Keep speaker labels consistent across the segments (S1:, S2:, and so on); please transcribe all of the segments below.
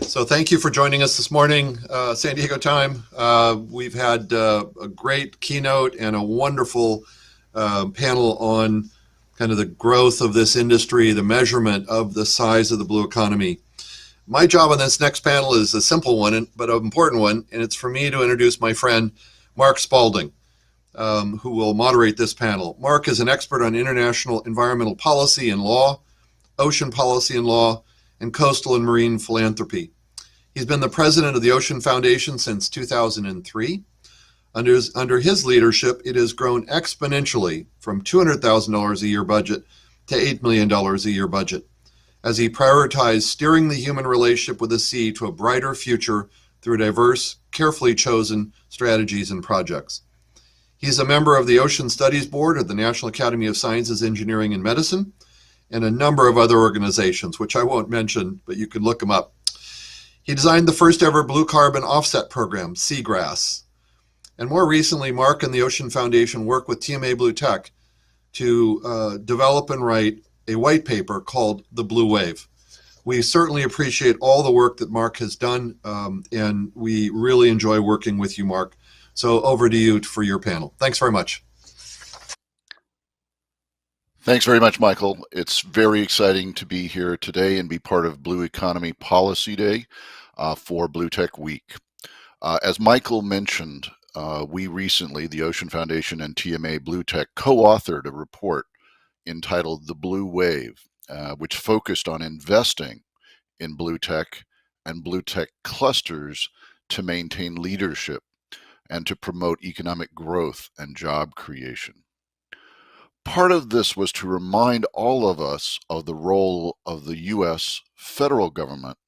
S1: So thank you for joining us this morning, San Diego time. We've had a great keynote and a wonderful panel on kind of the growth of this industry, the measurement of the size of the blue economy. My job on this next panel is a simple one, but an important one, and it's for me to introduce my friend, Mark Spalding, who will moderate this panel. Mark is an expert on international environmental policy and law, ocean policy and law, and coastal and marine philanthropy. He's been the president of the Ocean Foundation since 2003. Under his leadership, it has grown exponentially from $200,000 a year budget to $8 million a year budget, as he prioritized steering the human relationship with the sea to a brighter future through diverse, carefully chosen strategies and projects. He's a member of the Ocean Studies Board of the National Academy of Sciences, Engineering, and Medicine, and a number of other organizations, which I won't mention, but you can look them up. He designed the first ever blue carbon offset program, Seagrass. And more recently, Mark and the Ocean Foundation work with TMA BlueTech to develop and write a white paper called The Blue Wave. We certainly appreciate all the work that Mark has done, and we really enjoy working with you, Mark. So over to you for your panel. Thanks very much.
S2: Thanks very much, Michael. It's very exciting to be here today and be part of Blue Economy Policy Day for BlueTech Week. As Michael mentioned, we recently, the Ocean Foundation and TMA BlueTech, co-authored a report entitled The Blue Wave, which focused on investing in blue tech and blue tech clusters to maintain leadership and to promote economic growth and job creation. Part of this was to remind all of us of the role of the U.S. federal government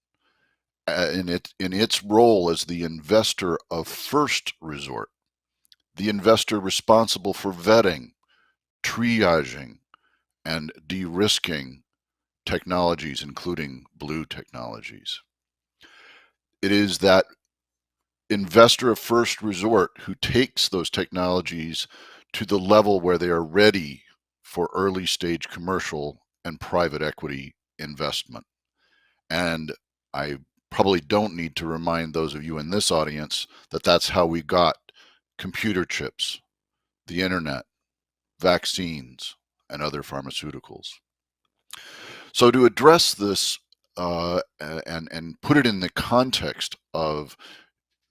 S2: in its role as the investor of first resort, the investor responsible for vetting, triaging, and de-risking technologies, including blue technologies. It is that investor of first resort who takes those technologies to the level where they are ready for early stage commercial and private equity investment. And I probably don't need to remind those of you in this audience that that's how we got computer chips, the internet, vaccines, and other pharmaceuticals. So to address this and put it in the context of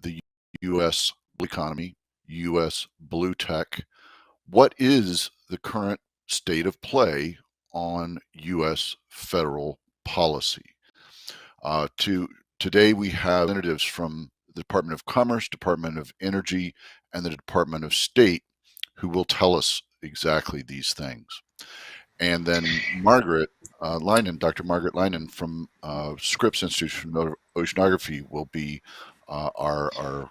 S2: the U.S. blue economy, U.S. blue tech, what is the current state of play on U.S. federal policy? Today we have representatives from the Department of Commerce, Department of Energy, and the Department of State who will tell us exactly these things. And then Margaret Leinen, Dr. Margaret Leinen from Scripps Institute of Oceanography will be our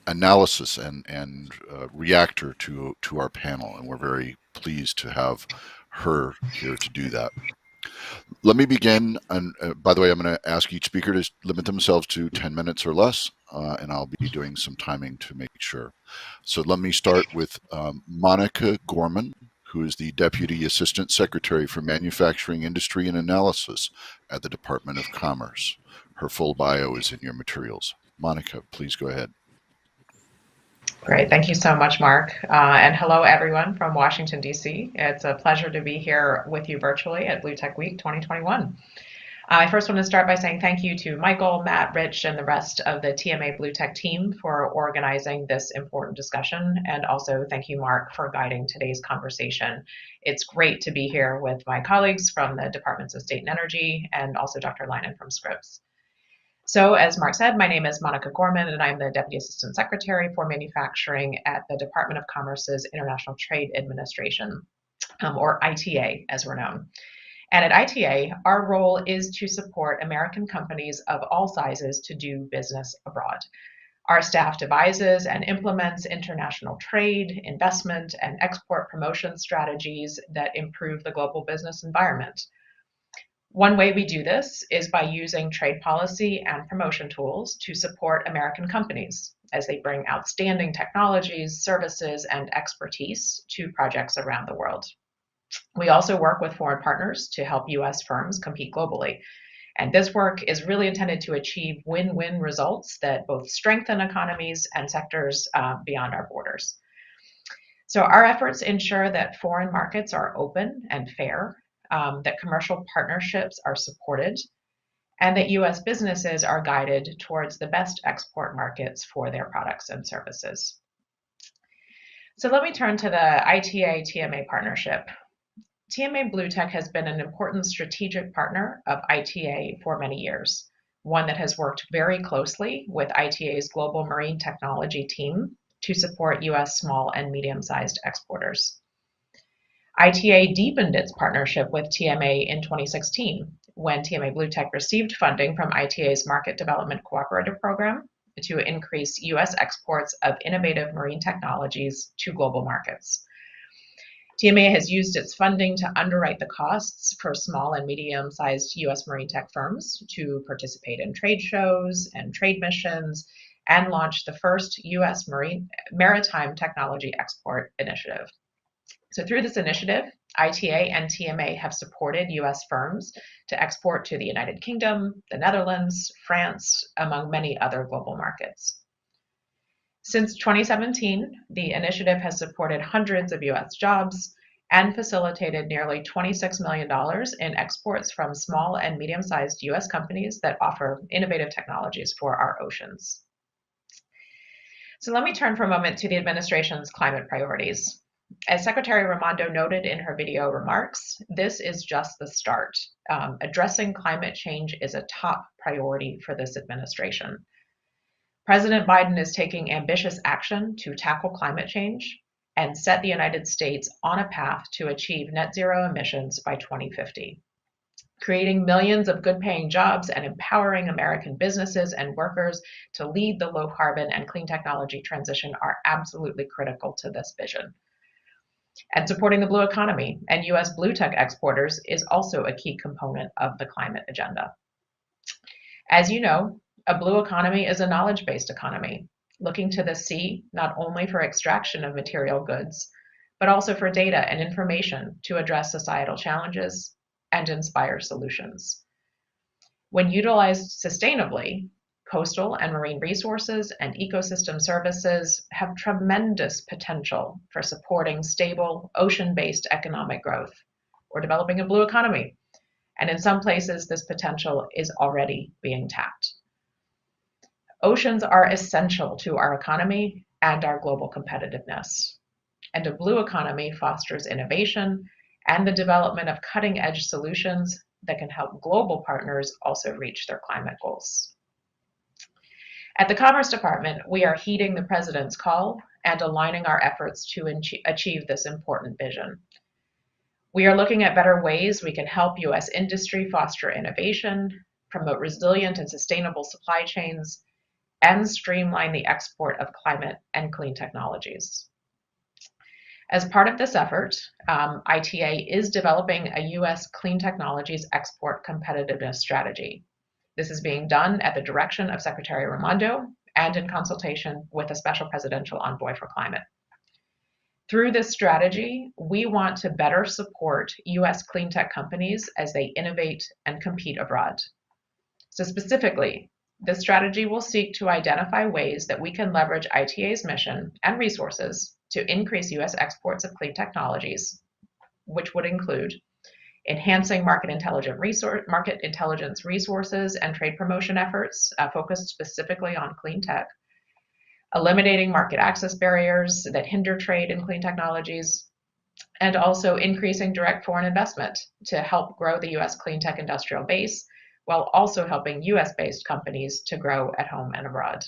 S2: analysis and reactor to our panel, and we're very pleased to have her here to do that. Let me begin, and by the way, I'm going to ask each speaker to limit themselves to 10 minutes or less, and I'll be doing some timing to make sure. So let me start with Monica Gorman, who is the Deputy Assistant Secretary for Manufacturing, Industry, and Analysis at the Department of Commerce. Her full bio is in your materials. Monica, please go ahead.
S3: Great. Thank you so much, Mark. And hello, everyone from Washington, D.C. It's a pleasure to be here with you virtually at BlueTech Week 2021. I first want to start by saying thank you to Michael, Matt, Rich, and the rest of the TMA BlueTech team for organizing this important discussion. And also thank you, Mark, for guiding today's conversation. It's great to be here with my colleagues from the Departments of State and Energy and also Dr. Leinen from Scripps. So as Mark said, my name is Monica Gorman, and I'm the Deputy Assistant Secretary for Manufacturing at the Department of Commerce's International Trade Administration, or ITA, as we're known. And at ITA, our role is to support American companies of all sizes to do business abroad. Our staff devises and implements international trade, investment, and export promotion strategies that improve the global business environment. One way we do this is by using trade policy and promotion tools to support American companies as they bring outstanding technologies, services, and expertise to projects around the world. We also work with foreign partners to help U.S. firms compete globally. And this work is really intended to achieve win-win results that both strengthen economies and sectors beyond our borders. So our efforts ensure that foreign markets are open and fair, that commercial partnerships are supported, and that U.S. businesses are guided towards the best export markets for their products and services. So let me turn to the ITA-TMA partnership. TMA BlueTech has been an important strategic partner of ITA for many years, one that has worked very closely with ITA's global marine technology team to support U.S. small and medium-sized exporters. ITA deepened its partnership with TMA in 2016 when TMA BlueTech received funding from ITA's Market Development Cooperative Program to increase U.S. exports of innovative marine technologies to global markets. TMA has used its funding to underwrite the costs for small and medium-sized U.S. marine tech firms to participate in trade shows and trade missions and launch the first U.S. maritime technology export initiative. So through this initiative, ITA and TMA have supported U.S. firms to export to the United Kingdom, the Netherlands, France, among many other global markets. Since 2017, the initiative has supported hundreds of U.S. jobs and facilitated nearly $26 million in exports from small and medium-sized U.S. companies that offer innovative technologies for our oceans. So let me turn for a moment to the administration's climate priorities. As Secretary Raimondo noted in her video remarks, this is just the start. Addressing climate change is a top priority for this administration. President Biden is taking ambitious action to tackle climate change and set the United States on a path to achieve net zero emissions by 2050. Creating millions of good-paying jobs and empowering American businesses and workers to lead the low-carbon and clean technology transition are absolutely critical to this vision. And supporting the blue economy and U.S. blue tech exporters is also a key component of the climate agenda. As you know, a blue economy is a knowledge-based economy, looking to the sea not only for extraction of material goods, but also for data and information to address societal challenges and inspire solutions. When utilized sustainably, coastal and marine resources and ecosystem services have tremendous potential for supporting stable, ocean-based economic growth or developing a blue economy. And in some places, this potential is already being tapped. Oceans are essential to our economy and our global competitiveness. And a blue economy fosters innovation and the development of cutting-edge solutions that can help global partners also reach their climate goals. At the Commerce Department, we are heeding the President's call and aligning our efforts to achieve this important vision. We are looking at better ways we can help U.S. industry foster innovation, promote resilient and sustainable supply chains, and streamline the export of climate and clean technologies. As part of this effort, ITA is developing a U.S. clean technologies export competitiveness strategy. This is being done at the direction of Secretary Raimondo and in consultation with a special presidential envoy for climate. Through this strategy, we want to better support U.S. clean tech companies as they innovate and compete abroad. So specifically, this strategy will seek to identify ways that we can leverage ITA's mission and resources to increase U.S. exports of clean technologies, which would include enhancing market intelligence resources and trade promotion efforts focused specifically on clean tech, eliminating market access barriers that hinder trade in clean technologies, and also increasing direct foreign investment to help grow the U.S. clean tech industrial base, while also helping U.S.-based companies to grow at home and abroad.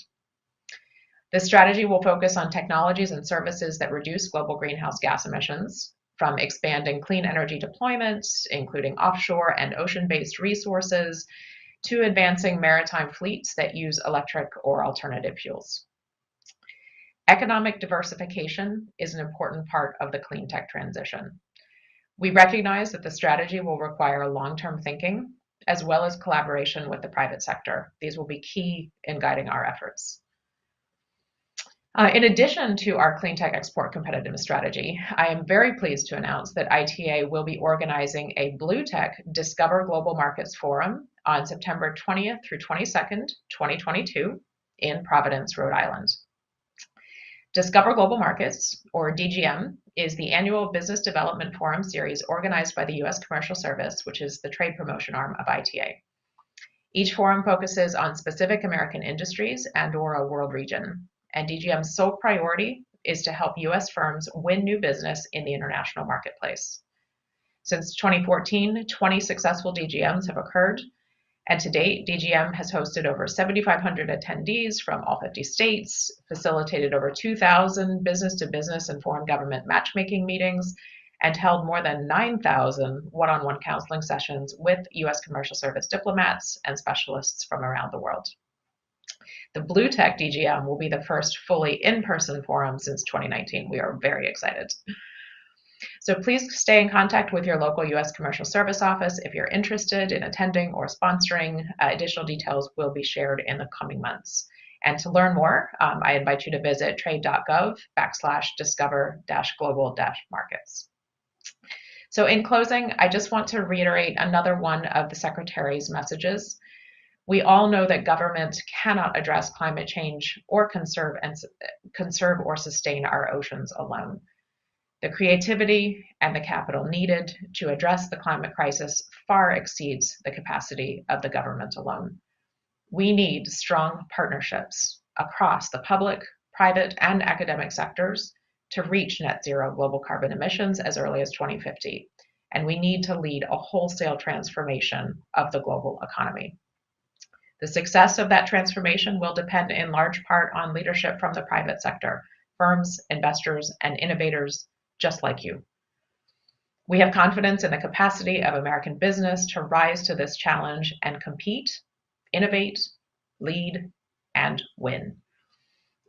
S3: This strategy will focus on technologies and services that reduce global greenhouse gas emissions, from expanding clean energy deployments, including offshore and ocean-based resources, to advancing maritime fleets that use electric or alternative fuels. Economic diversification is an important part of the clean tech transition. We recognize that the strategy will require long-term thinking, as well as collaboration with the private sector. These will be key in guiding our efforts. In addition to our clean tech export competitiveness strategy, I am very pleased to announce that ITA will be organizing a BlueTech Discover Global Markets Forum on September 20th through 22nd, 2022 in Providence, Rhode Island. Discover Global Markets, or DGM, is the annual business development forum series organized by the U.S. Commercial Service, which is the trade promotion arm of ITA. Each forum focuses on specific American industries and/or a world region, and DGM's sole priority is to help U.S. firms win new business in the international marketplace. Since 2014, 20 successful DGMs have occurred, and to date, DGM has hosted over 7,500 attendees from all 50 states, facilitated over 2,000 business-to-business and foreign government matchmaking meetings, and held more than 9,000 one-on-one counseling sessions with U.S. Commercial Service diplomats and specialists from around the world. The BlueTech DGM will be the first fully in-person forum since 2019. We are very excited. So please stay in contact with your local U.S. Commercial Service office if you're interested in attending or sponsoring. Additional details will be shared in the coming months. And to learn more, I invite you to visit trade.gov/discover-global-markets. So in closing, I just want to reiterate another one of the Secretary's messages. We all know that government cannot address climate change or conserve or sustain our oceans alone. The creativity and the capital needed to address the climate crisis far exceeds the capacity of the government alone. We need strong partnerships across the public, private, and academic sectors to reach net zero global carbon emissions as early as 2050. And we need to lead a wholesale transformation of the global economy. The success of that transformation will depend in large part on leadership from the private sector, firms, investors, and innovators just like you. We have confidence in the capacity of American business to rise to this challenge and compete, innovate, lead, and win.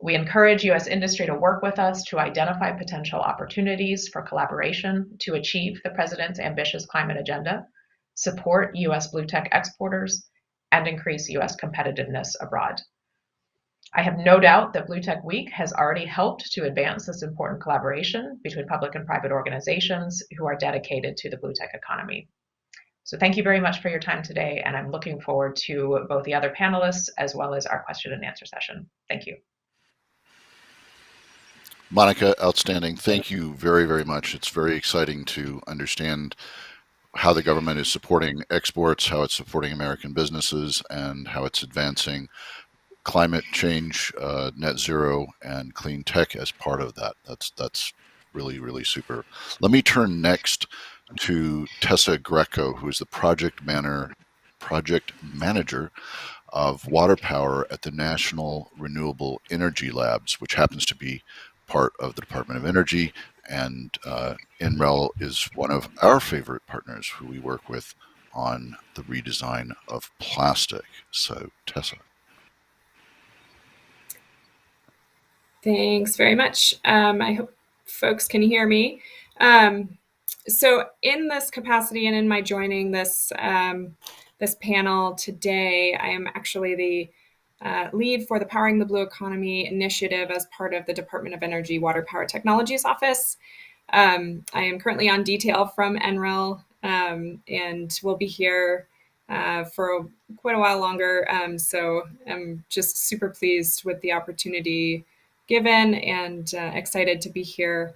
S3: We encourage U.S. industry to work with us to identify potential opportunities for collaboration to achieve the President's ambitious climate agenda, support U.S. BlueTech exporters, and increase U.S. competitiveness abroad. I have no doubt that BlueTech Week has already helped to advance this important collaboration between public and private organizations who are dedicated to the BlueTech economy. So thank you very much for your time today, and I'm looking forward to both the other panelists as well as our question and answer session. Thank you.
S2: Monica, outstanding. Thank you very, very much. It's very exciting to understand how the government is supporting exports, how it's supporting American businesses, and how it's advancing climate change, net zero, and clean tech as part of that. That's really, really super. Let me turn next to Tessa Greco, who is the project manager of water power at the National Renewable Energy Labs, which happens to be part of the Department of Energy, and NREL is one of our favorite partners who we work with on the redesign of plastic. So, Tessa.
S4: Thanks very much. I hope folks can hear me. So in this capacity and in my joining this this panel today, I am actually the lead for the Powering the Blue Economy initiative as part of the Department of Energy Water Power Technologies Office. I am currently on detail from NREL and will be here for quite a while longer. So I'm just super pleased with the opportunity given and excited to be here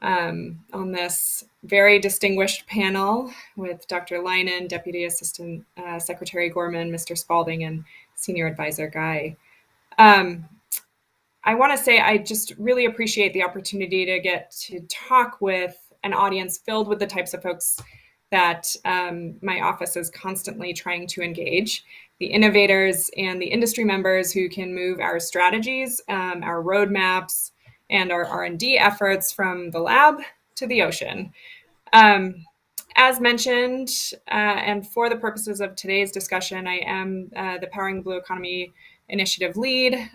S4: on this very distinguished panel with Dr. Leinen, Deputy Assistant Secretary Gorman, Mr. Spalding, and Senior Advisor Guy. I want to say I just really appreciate the opportunity to get to talk with an audience filled with the types of folks that my office is constantly trying to engage, the innovators and the industry members who can move our strategies, our roadmaps, and our R&D efforts from the lab to the ocean. As mentioned, and for the purposes of today's discussion, I am the Powering the Blue Economy Initiative lead,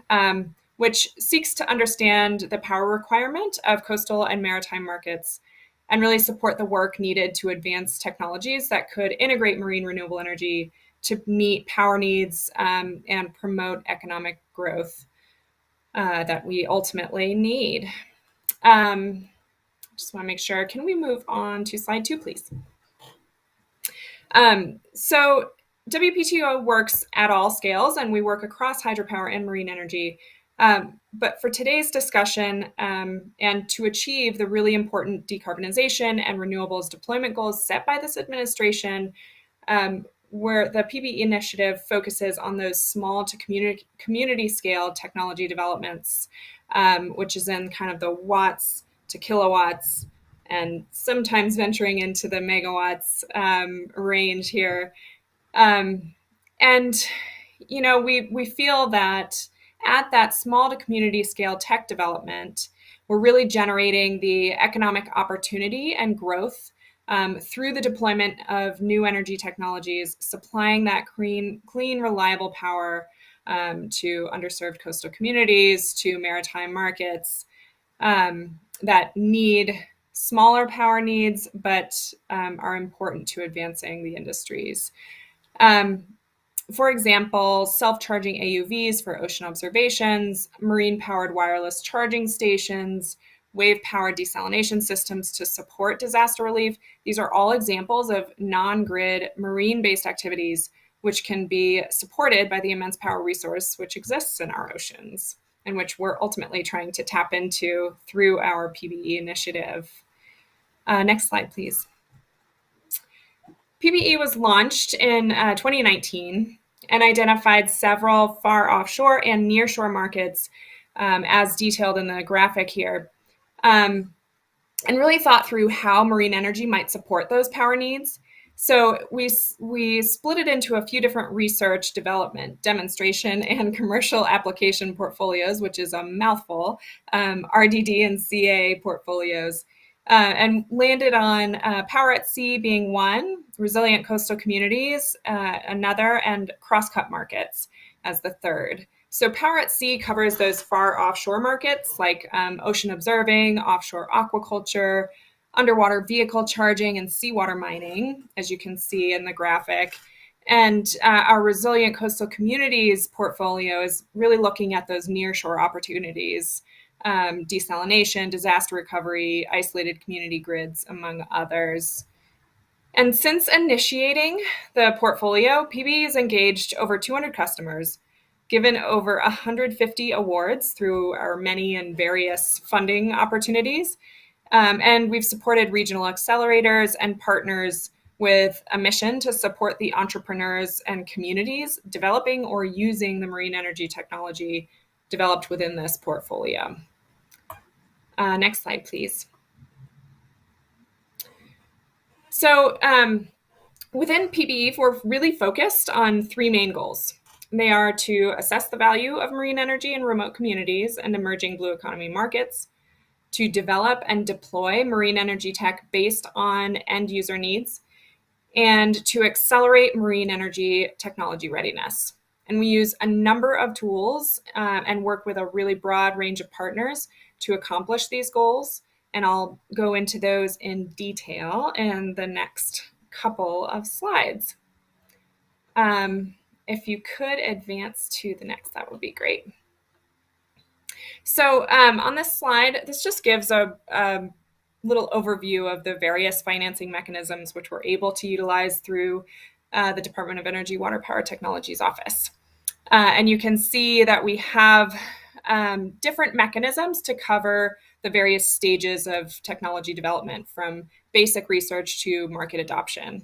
S4: which seeks to understand the power requirement of coastal and maritime markets and really support the work needed to advance technologies that could integrate marine renewable energy to meet power needs and promote economic growth. that we ultimately need. Just want to make sure. Can we move on to slide 2, please? So WPTO works at all scales, and we work across hydropower and marine energy. But for today's discussion, and to achieve the really important decarbonization and renewables deployment goals set by this administration, where the PBE initiative focuses on those small to community scale technology developments, which is in kind of the watts to kilowatts and sometimes venturing into the megawatts range here. And, you know, we feel that at that small to community scale tech development, we're really generating the economic opportunity and growth through the deployment of new energy technologies, supplying that clean, reliable power to underserved coastal communities, to maritime markets that need smaller power needs, but are important to advancing the industries. For example, self-charging AUVs for ocean observations, marine-powered wireless charging stations, wave-powered desalination systems to support disaster relief. These are all examples of non-grid marine-based activities which can be supported by the immense power resource which exists in our oceans and which we're ultimately trying to tap into through our PBE initiative. Next slide, please. PBE was launched in 2019 and identified several far offshore and nearshore markets as detailed in the graphic here, and really thought through how marine energy might support those power needs. So we split it into a few different research, development, demonstration, and commercial application portfolios, which is a mouthful, RDD and CA portfolios. And landed on power at sea being one, resilient coastal communities another, and cross-cut markets as the third. So power at sea covers those far offshore markets like ocean observing, offshore aquaculture, underwater vehicle charging, and seawater mining, as you can see in the graphic. And our resilient coastal communities portfolio is really looking at those nearshore opportunities. Desalination, disaster recovery, isolated community grids, among others. And since initiating the portfolio, PBE has engaged over 200 customers, given over 150 awards through our many and various funding opportunities. And we've supported regional accelerators and partners with a mission to support the entrepreneurs and communities developing or using the marine energy technology developed within this portfolio. Next slide, please. So within PBE, we're really focused on three main goals. They are to assess the value of marine energy in remote communities and emerging blue economy markets, to develop and deploy marine energy tech based on end user needs, and to accelerate marine energy technology readiness. And we use a number of tools and work with a really broad range of partners to accomplish these goals. And I'll go into those in detail in the next couple of slides. If you could advance to the next, that would be great. So on this slide, this just gives a little overview of the various financing mechanisms which we're able to utilize through the Department of Energy Water Power Technologies Office. And you can see that we have different mechanisms to cover the various stages of technology development, from basic research to market adoption.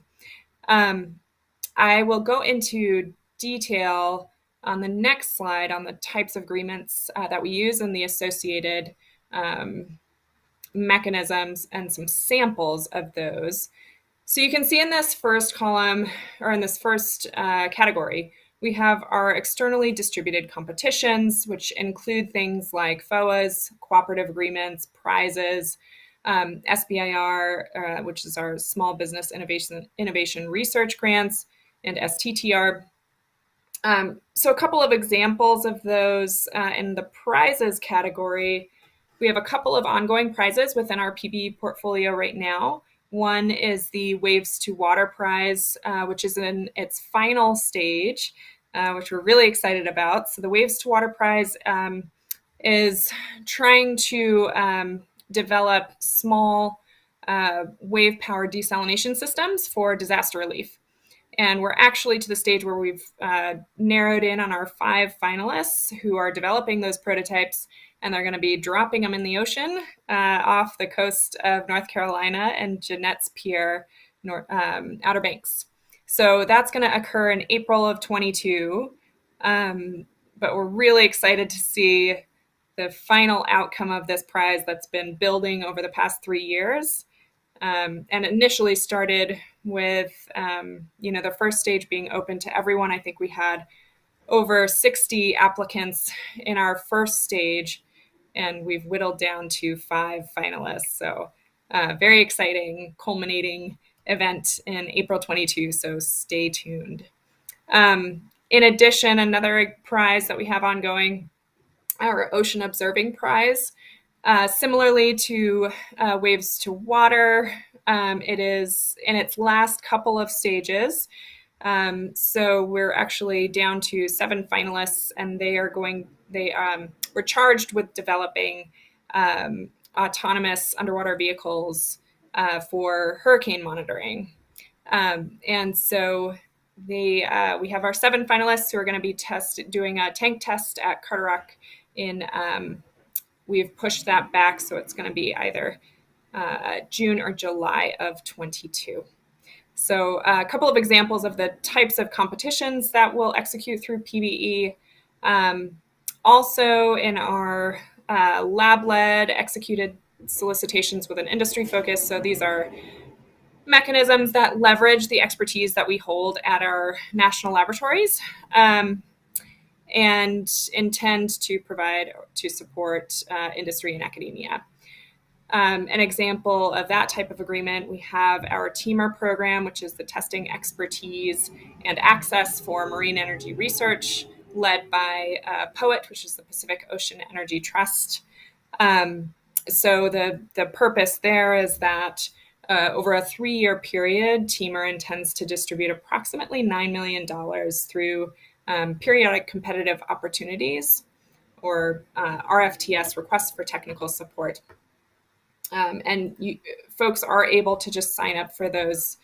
S4: I will go into detail on the next slide on the types of agreements that we use and the associated mechanisms and some samples of those. So you can see in this first column, or in this first category, we have our externally distributed competitions, which include things like FOAs, cooperative agreements, prizes, SBIR, which is our Small Business Innovation Research Grants, and STTR. So a couple of examples of those in the prizes category. We have a couple of ongoing prizes within our PBE portfolio right now. One is the Waves to Water Prize, which is in its final stage, which we're really excited about. So the Waves to Water Prize is trying to develop small wave-powered desalination systems for disaster relief. And we're actually to the stage where we've narrowed in on our 5 finalists who are developing those prototypes, and they're going to be dropping them in the ocean off the coast of North Carolina and Jeanette's Pier, Outer Banks. So that's going to occur in April of 22. But we're really excited to see the final outcome of this prize that's been building over the past 3 years. And initially started with, the first stage being open to everyone. I think we had over 60 applicants in our first stage, and we've whittled down to 5 finalists. So very exciting, culminating event in April 22, so stay tuned. In addition, another prize that we have ongoing, our Ocean Observing Prize. Similarly to Waves to Water, it is in its last couple of stages. So we're actually down to 7 finalists, and we're charged with developing autonomous underwater vehicles for hurricane monitoring. And so we have our 7 finalists who are going to be doing a tank test at Carter in we've pushed that back, so it's going to be either June or July of 22. So a couple of examples of the types of competitions that we'll execute through PBE. Also in our lab-led executed solicitations with an industry focus. So these are mechanisms that leverage the expertise that we hold at our national laboratories. And intend to support industry and academia. An example of that type of agreement, we have our TEAMER program, which is the testing expertise and access for marine energy research, led by POET, which is the Pacific Ocean Energy Trust. So the purpose there is that over a 3-year period, TEAMER intends to distribute approximately $9 million through periodic competitive opportunities, or RFTS, requests for technical support. And folks are able to just sign up for those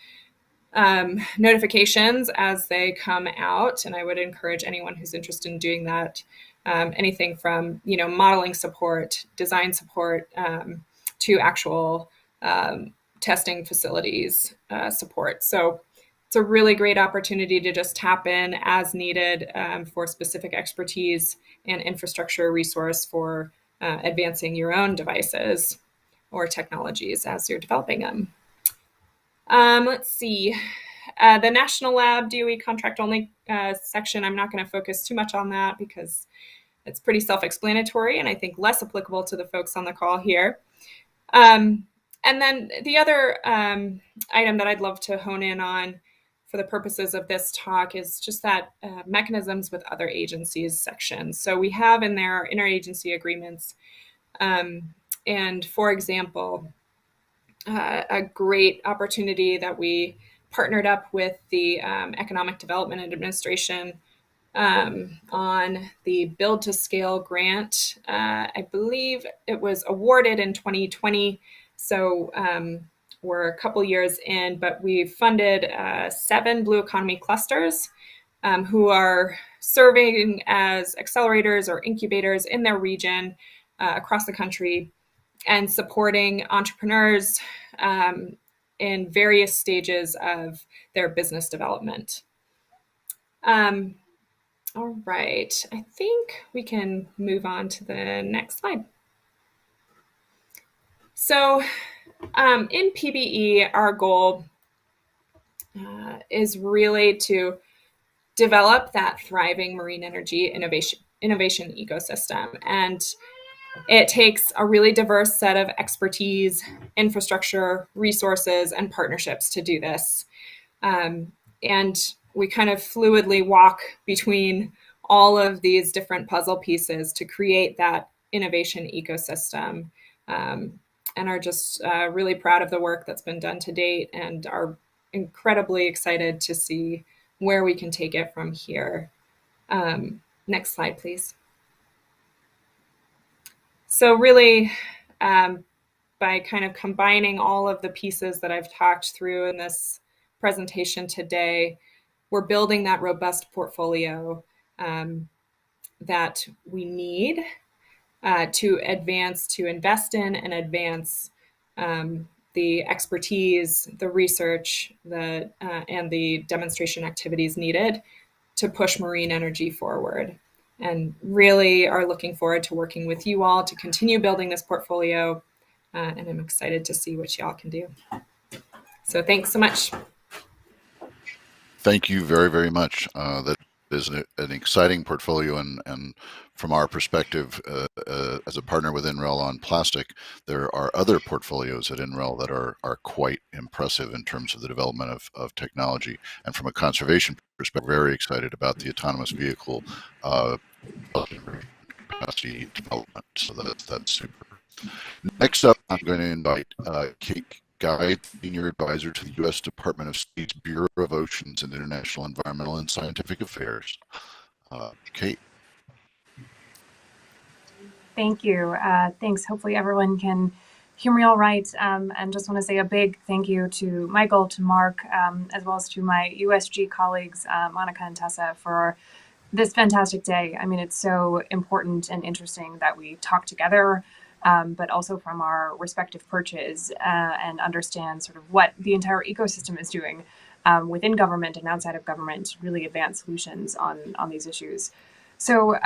S4: notifications as they come out. And I would encourage anyone who's interested in doing that, anything from modeling support, design support, to actual testing facilities support. So it's a really great opportunity to just tap in as needed for specific expertise and infrastructure resource for advancing your own devices or technologies as you're developing them. Let's see. The National Lab DOE contract only section, I'm not going to focus too much on that because it's pretty self-explanatory and I think less applicable to the folks on the call here. And then the other item that I'd love to hone in on for the purposes of this talk is just that mechanisms with other agencies section. So we have in there interagency agreements. And for example, a great opportunity that we partnered up with the Economic Development Administration on the Build to Scale grant. I believe it was awarded in 2020. So we're a couple years in, but we've funded 7 blue economy clusters who are serving as accelerators or incubators in their region across the country and supporting entrepreneurs in various stages of their business development. All right, I think we can move on to the next slide. So in PBE, our goal is really to develop that thriving marine energy innovation ecosystem. And it takes a really diverse set of expertise, infrastructure, resources, and partnerships to do this. And we kind of fluidly walk between all of these different puzzle pieces to create that innovation ecosystem, and are just really proud of the work that's been done to date and are incredibly excited to see where we can take it from here. Next slide, please. So really, by kind of combining all of the pieces that I've talked through in this presentation today, we're building that robust portfolio that we need to invest in and advance the expertise, the research, and the demonstration activities needed to push marine energy forward. And really are looking forward to working with you all to continue building this portfolio. And I'm excited to see what y'all can do. So thanks so much.
S2: Thank you very, very much. That is an exciting portfolio, and from our perspective as a partner with NREL on plastic, there are other portfolios at NREL that are quite impressive in terms of the development of technology. And from a conservation perspective, very excited about the autonomous vehicle capacity development. So that's super. Next up, I'm going to invite Kate Guy, Senior Advisor to the U.S. Department of State's Bureau of Oceans and International Environmental and Scientific Affairs. Kate.
S5: Thank you. Thanks. Hopefully everyone can hear me all right. And just want to say a big thank you to Michael, to Mark, as well as to my USG colleagues, Monica and Tessa, for this fantastic day. I mean, it's so important and interesting that we talk together, but also from our respective perches and understand sort of what the entire ecosystem is doing within government and outside of government to really advance solutions on these issues. So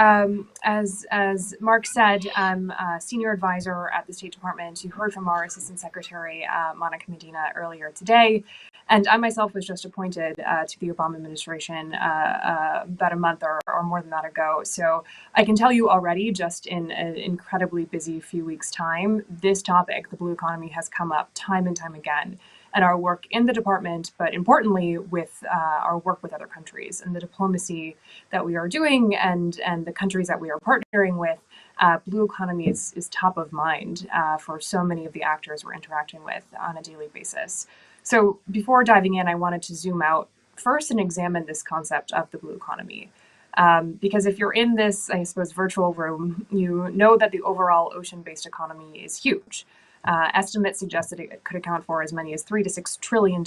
S5: as Mark said, I'm a senior advisor at the State Department. You heard from our Assistant Secretary, Monica Medina, earlier today. And I myself was just appointed to the Obama administration about a month or more than that ago. So I can tell you already, just in an incredibly busy few weeks' time, this topic, the blue economy, has come up time and time again. And our work in the department, but importantly with our work with other countries and the diplomacy that we are doing and the countries that we are partnering with, blue economy is top of mind for so many of the actors we're interacting with on a daily basis. So before diving in, I wanted to zoom out first and examine this concept of the blue economy. Because if you're in this, I suppose, virtual room, you know that the overall ocean-based economy is huge. Estimates suggest that it could account for as many as $3 to $6 trillion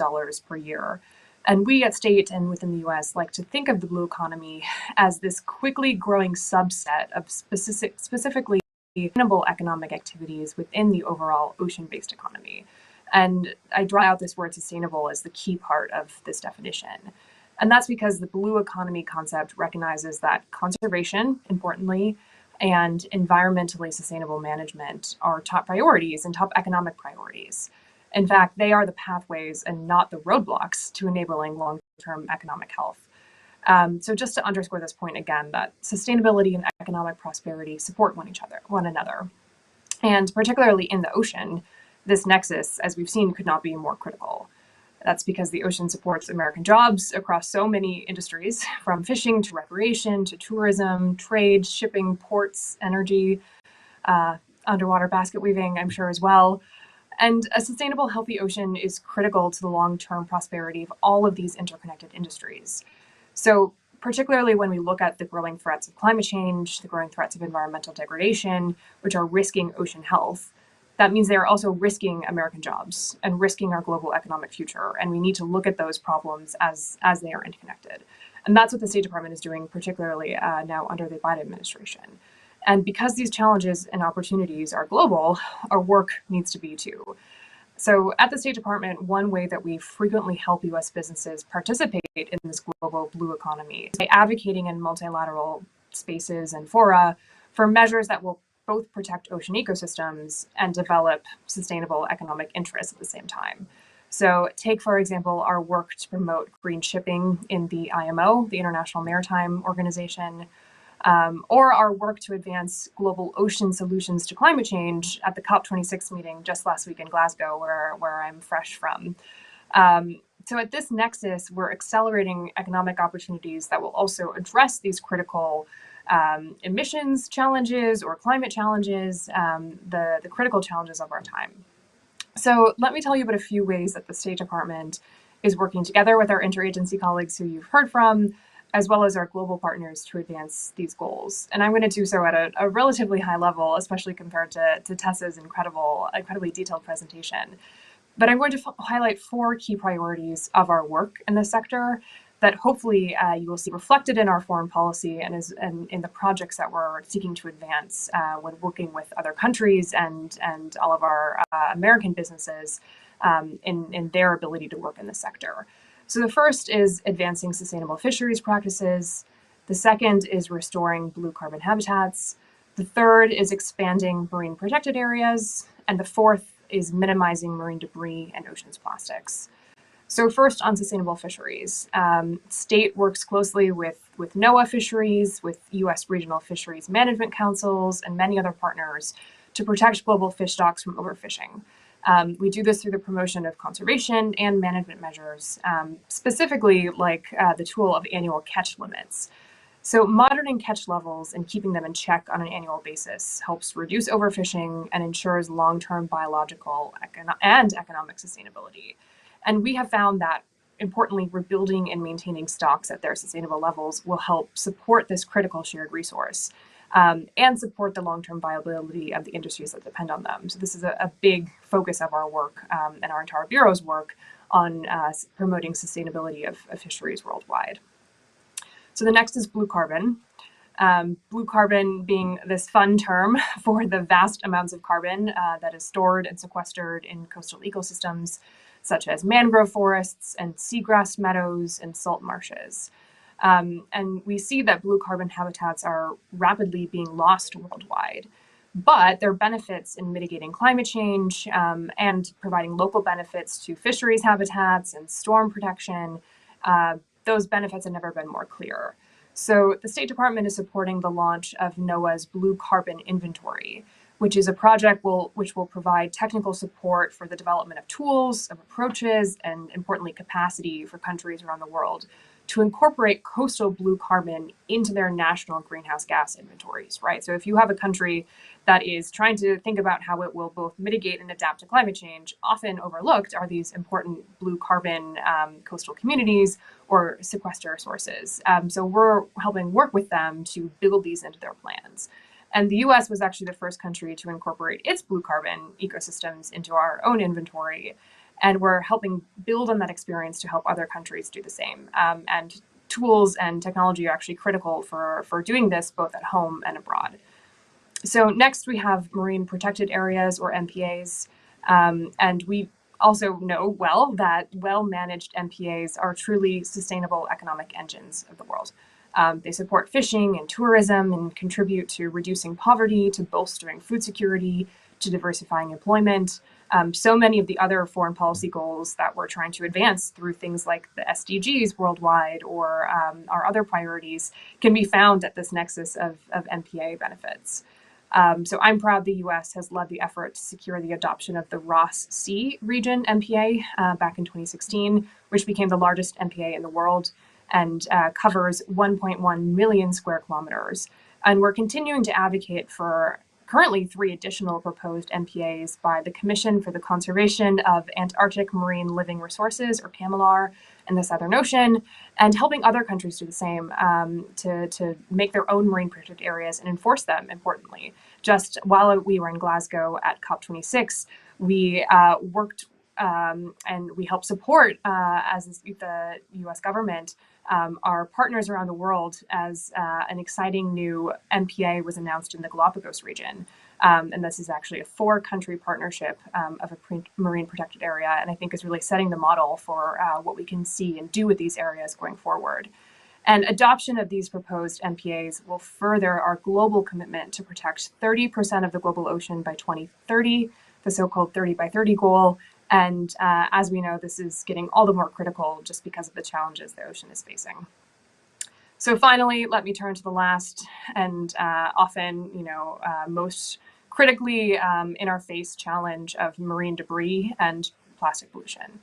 S5: per year. And we at State and within the US like to think of the blue economy as this quickly growing subset of specifically sustainable economic activities within the overall ocean-based economy. And I draw out this word sustainable as the key part of this definition. And that's because the blue economy concept recognizes that conservation, importantly, and environmentally sustainable management are top priorities and top economic priorities. In fact, they are the pathways and not the roadblocks to enabling long-term economic health. So just to underscore this point again, that sustainability and economic prosperity support one another. And particularly in the ocean, this nexus, as we've seen, could not be more critical. That's because the ocean supports American jobs across so many industries, from fishing to recreation to tourism, trade, shipping, ports, energy, underwater basket weaving, I'm sure as well. And a sustainable, healthy ocean is critical to the long-term prosperity of all of these interconnected industries. So particularly when we look at the growing threats of climate change, the growing threats of environmental degradation, which are risking ocean health, that means they are also risking American jobs and risking our global economic future. And we need to look at those problems as they are interconnected. And that's what the State Department is doing, particularly now under the Biden administration. And because these challenges and opportunities are global, our work needs to be too. So at the State Department, one way that we frequently help US businesses participate in this global blue economy is by advocating in multilateral spaces and fora for measures that will both protect ocean ecosystems and develop sustainable economic interests at the same time. So take, for example, our work to promote green shipping in the IMO, the International Maritime Organization, or our work to advance global ocean solutions to climate change at the COP26 meeting just last week in Glasgow, where I'm fresh from. So at this nexus, we're accelerating economic opportunities that will also address these critical emissions challenges or climate challenges, the critical challenges of our time. So let me tell you about a few ways that the State Department is working together with our interagency colleagues who you've heard from as well as our global partners to advance these goals. And I'm going to do so at a relatively high level, especially compared to Tessa's incredibly detailed presentation. But I'm going to highlight 4 key priorities of our work in this sector that hopefully you will see reflected in our foreign policy and in the projects that we're seeking to advance when working with other countries and all of our American businesses in their ability to work in this sector. So the first is advancing sustainable fisheries practices. The second is restoring blue carbon habitats. The third is expanding marine protected areas. And the fourth is minimizing marine debris and oceans plastics. So first on sustainable fisheries, state works closely with NOAA fisheries, with US regional fisheries management councils, and many other partners to protect global fish stocks from overfishing. We do this through the promotion of conservation and management measures, specifically like the tool of annual catch limits. So monitoring catch levels and keeping them in check on an annual basis helps reduce overfishing and ensures long-term biological and economic sustainability. And we have found that, importantly, rebuilding and maintaining stocks at their sustainable levels will help support this critical shared resource and support the long-term viability of the industries that depend on them. So this is a big focus of our work and our entire Bureau's work on promoting sustainability of fisheries worldwide. So the next is blue carbon. Blue carbon being this fun term for the vast amounts of carbon that is stored and sequestered in coastal ecosystems, such as mangrove forests and seagrass meadows and salt marshes. And we see that blue carbon habitats are rapidly being lost worldwide, but their benefits in mitigating climate change and providing local benefits to fisheries habitats and storm protection, those benefits have never been more clear. So the State Department is supporting the launch of NOAA's Blue Carbon Inventory, which is a project which will provide technical support for the development of tools, of approaches, and importantly, capacity for countries around the world to incorporate coastal blue carbon into their national greenhouse gas inventories, right? So if you have a country that is trying to think about how it will both mitigate and adapt to climate change, often overlooked are these important blue carbon coastal communities or sequester sources. So we're helping work with them to build these into their plans. And the US was actually the first country to incorporate its blue carbon ecosystems into our own inventory. And we're helping build on that experience to help other countries do the same. And tools and technology are actually critical for doing this both at home and abroad. So next we have marine protected areas or MPAs. And we also know well that well-managed MPAs are truly sustainable economic engines of the world. They support fishing and tourism and contribute to reducing poverty, to bolstering food security, to diversifying employment. So many of the other foreign policy goals that we're trying to advance through things like the SDGs worldwide or our other priorities can be found at this nexus of MPA benefits. So I'm proud the US has led the effort to secure the adoption of the Ross Sea region MPA back in 2016, which became the largest MPA in the world and covers 1.1 million square kilometers. And we're continuing to advocate for currently 3 additional proposed MPAs by the Commission for the Conservation of Antarctic Marine Living Resources, or CAMLR, in the Southern Ocean, and helping other countries do the same to make their own marine protected areas and enforce them, importantly. Just while we were in Glasgow at COP26, we worked and we helped support, as the US government, our partners around the world as an exciting new MPA was announced in the Galapagos region. And this is actually a 4-country partnership of a marine protected area, and I think is really setting the model for what we can see and do with these areas going forward. And adoption of these proposed MPAs will further our global commitment to protect 30% of the global ocean by 2030, the so-called 30 by 30 goal. And as we know, this is getting all the more critical just because of the challenges the ocean is facing. So finally, let me turn to the last and often, most critically in our face challenge of marine debris and plastic pollution.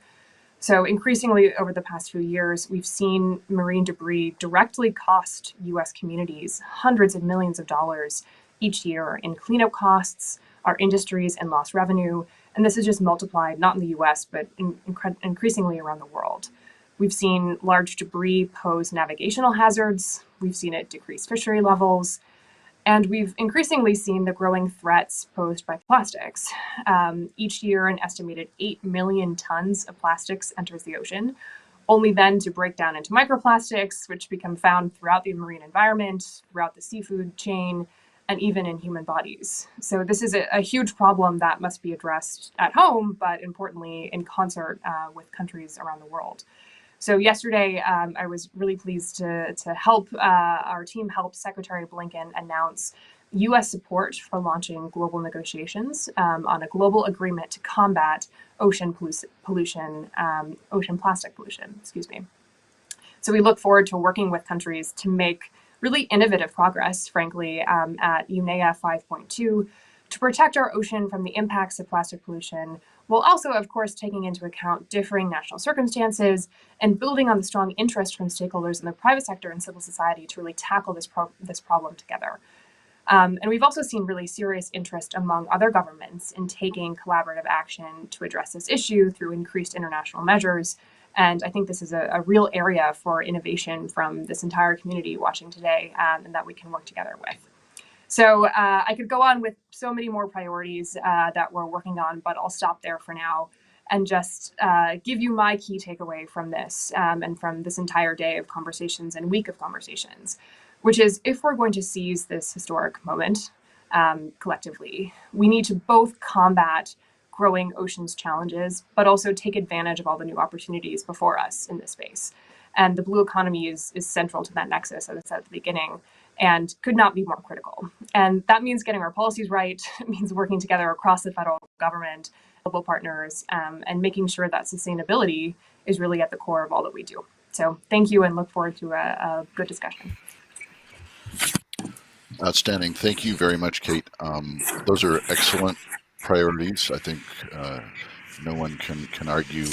S5: So increasingly over the past few years, we've seen marine debris directly cost US communities hundreds of millions of dollars each year in cleanup costs, our industries, and lost revenue. And this is just multiplied, not in the US, but increasingly around the world. We've seen large debris pose navigational hazards. We've seen it decrease fishery levels. And we've increasingly seen the growing threats posed by plastics. Each year, an estimated 8 million tons of plastics enters the ocean, only then to break down into microplastics, which become found throughout the marine environment, throughout the seafood chain, and even in human bodies. So this is a huge problem that must be addressed at home, but importantly, in concert with countries around the world. So yesterday, I was really pleased to help our team help Secretary Blinken announce U.S. support for launching global negotiations on a global agreement to combat ocean pollution, ocean plastic pollution, excuse me. So we look forward to working with countries to make really innovative progress, frankly, at UNEA 5.2 to protect our ocean from the impacts of plastic pollution, while also, of course, taking into account differing national circumstances and building on the strong interest from stakeholders in the private sector and civil society to really tackle this problem together. And we've also seen really serious interest among other governments in taking collaborative action to address this issue through increased international measures. And I think this is a real area for innovation from this entire community watching today, and that we can work together with. So I could go on with so many more priorities that we're working on, but I'll stop there for now and just give you my key takeaway from this and from this entire day of conversations and week of conversations, which is if we're going to seize this historic moment collectively, we need to both combat growing oceans challenges, but also take advantage of all the new opportunities before us in this space. And the blue economy is central to that nexus, as I said at the beginning, and could not be more critical. And that means getting our policies right. It means working together across the federal government, global partners, and making sure that sustainability is really at the core of all that we do. So thank you and look forward to a good discussion.
S2: Outstanding. Thank you very much, Kate. Those are excellent priorities. I think no one can argue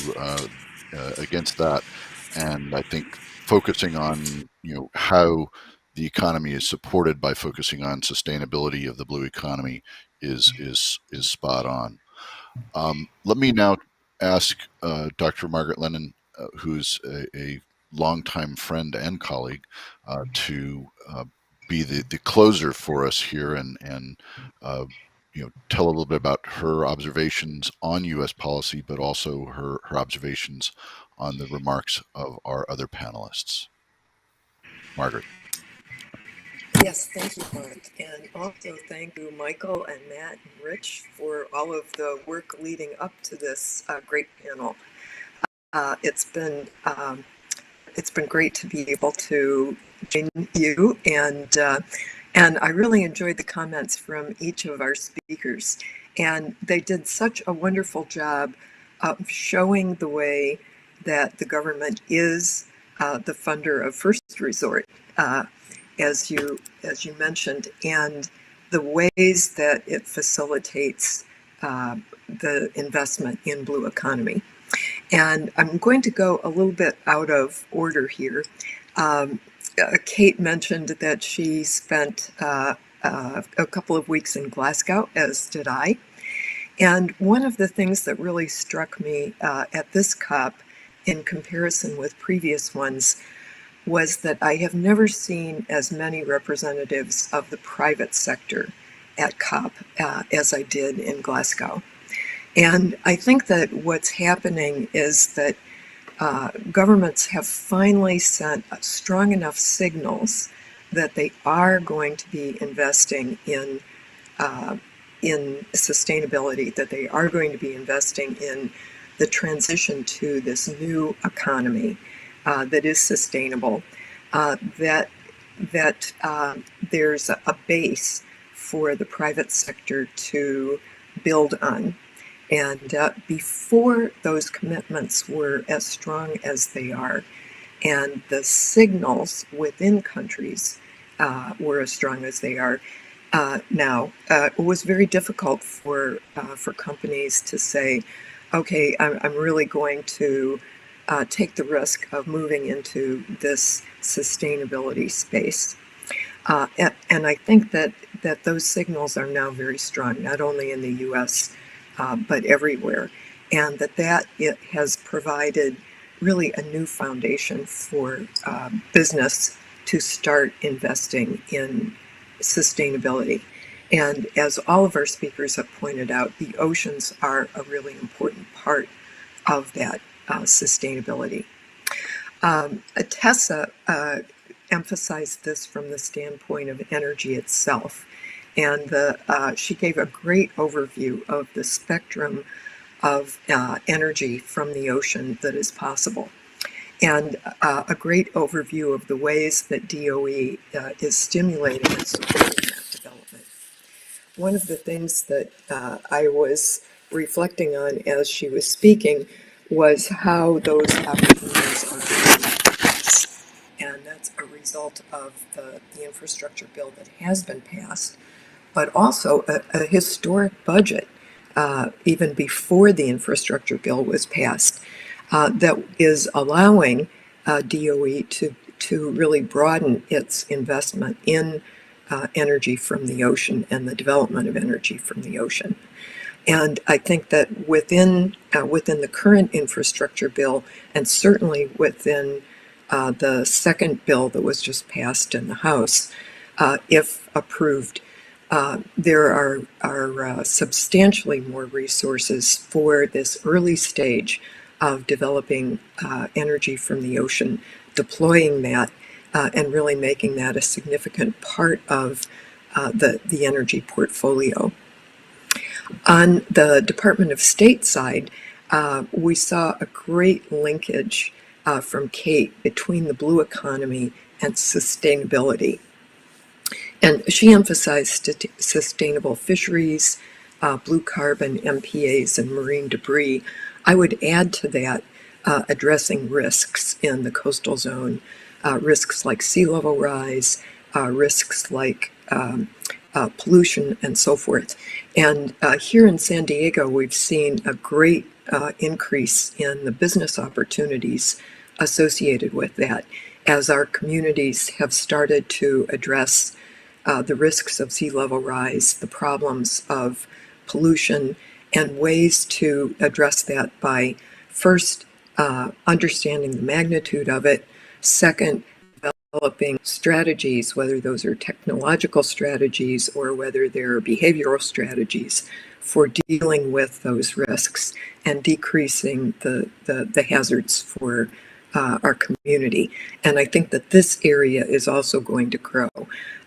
S2: against that. And I think focusing on how the economy is supported by focusing on sustainability of the blue economy is spot on. Let me now ask Dr. Margaret Lennon, who's a longtime friend and colleague, to be the closer for us here and tell a little bit about her observations on U.S. policy, but also her observations on the remarks of our other panelists. Margaret.
S6: Yes, thank you, Mark. And also thank you, Michael and Matt and Rich, for all of the work leading up to this great panel. It's been great to be able to join you, and I really enjoyed the comments from each of our speakers. And they did such a wonderful job of showing the way that the government is the funder of first resort, as you mentioned, and the ways that it facilitates the investment in blue economy. And I'm going to go a little bit out of order here. Kate mentioned that she spent a couple of weeks in Glasgow, as did I. And one of the things that really struck me at this COP in comparison with previous ones was that I have never seen as many representatives of the private sector at COP as I did in Glasgow. And I think that what's happening is that governments have finally sent strong enough signals that they are going to be investing in sustainability, that they are going to be investing in the transition to this new economy that is sustainable, that there's a base for the private sector to build on. And before those commitments were as strong as they are, and the signals within countries were as strong as they are now, it was very difficult for companies to say, okay, I'm really going to take the risk of moving into this sustainability space. And I think that those signals are now very strong, not only in the US, but everywhere. And that it has provided really a new foundation for business to start investing in sustainability. And as all of our speakers have pointed out, the oceans are a really important part of that sustainability. Tessa emphasized this from the standpoint of energy itself. And she gave a great overview of the spectrum of energy from the ocean that is possible, and a great overview of the ways that DOE is stimulating and supporting that development. One of the things that I was reflecting on as she was speaking was how those opportunities are being passed. And that's a result of the infrastructure bill that has been passed, but also a historic budget, even before the infrastructure bill was passed, that is allowing DOE to really broaden its investment in energy from the ocean and the development of energy from the ocean. And I think that within the current infrastructure bill, and certainly within the second bill that was just passed in the House, if approved, there are substantially more resources for this early stage of developing energy from the ocean, deploying that, and really making that a significant part of the energy portfolio. On the Department of State side, we saw a great linkage from Kate between the blue economy and sustainability. And she emphasized sustainable fisheries, blue carbon, MPAs, and marine debris. I would add to that addressing risks in the coastal zone, risks like sea level rise, risks like pollution, and so forth. And here in San Diego, we've seen a great increase in the business opportunities associated with that, as our communities have started to address the risks of sea level rise, the problems of pollution, and ways to address that by first understanding the magnitude of it, second, developing strategies, whether those are technological strategies or whether they're behavioral strategies for dealing with those risks and decreasing the hazards for our community. And I think that this area is also going to grow.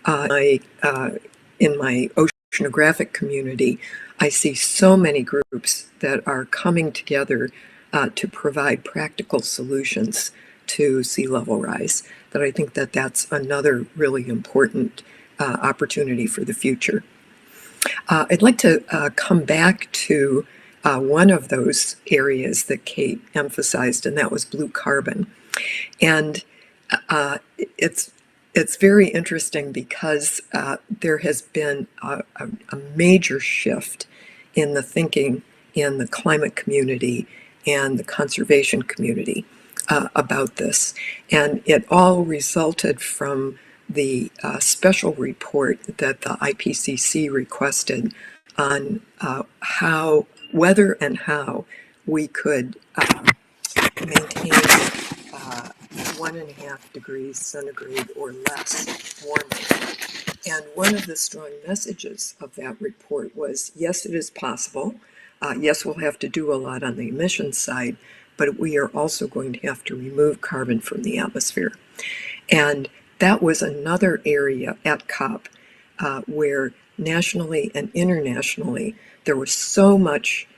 S6: In my oceanographic community, I see so many groups that are coming together to provide practical solutions to sea level rise, that I think that that's another really important opportunity for the future. I'd like to come back to one of those areas that Kate emphasized, and that was blue carbon. And it's very interesting because there has been a major shift in the thinking in the climate community and the conservation community about this. And it all resulted from the special report that the IPCC requested on whether and how we could maintain 1.5 degrees centigrade or less warming. And one of the strong messages of that report was, yes, it is possible. Yes, we'll have to do a lot on the emissions side, but we are also going to have to remove carbon from the atmosphere. And that was another area at COP where nationally and internationally there was so much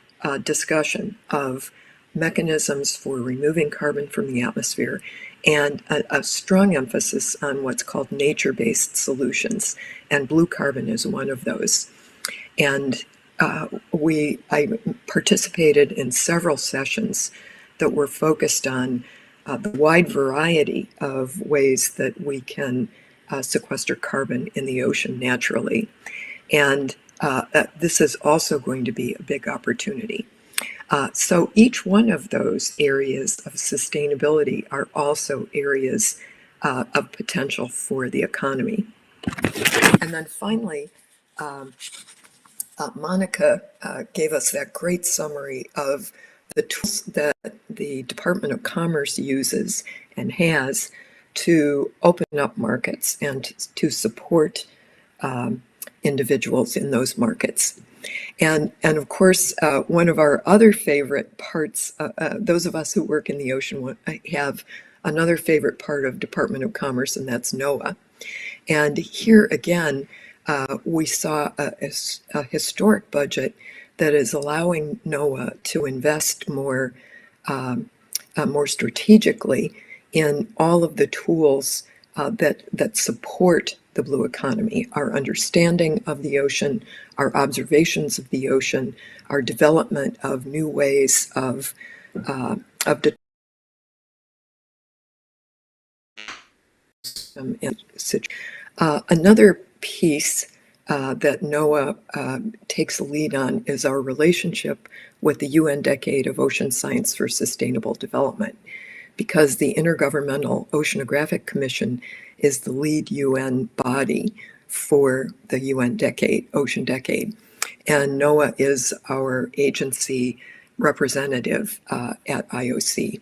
S6: discussion of mechanisms for removing carbon from the atmosphere, and a strong emphasis on what's called nature-based solutions, and blue carbon is one of those. And I participated in several sessions that were focused on the wide variety of ways that we can sequester carbon in the ocean naturally. And this is also going to be a big opportunity. So each one of those areas of sustainability are also areas of potential for the economy. And then finally, Monica gave us that great summary of the tools that the Department of Commerce uses and has to open up markets and to support individuals in those markets. And of course, one of our other favorite parts, those of us who work in the ocean have another favorite part of Department of Commerce, and that's NOAA. And here again, we saw a historic budget that is allowing NOAA to invest more strategically in all of the tools that support the blue economy, our understanding of the ocean, our observations of the ocean, our development of new ways of another piece that NOAA takes the lead on is our relationship with the UN Decade of Ocean Science for Sustainable Development, because the Intergovernmental Oceanographic Commission is the lead UN body for the UN Decade, Ocean Decade. And NOAA is our agency representative at IOC.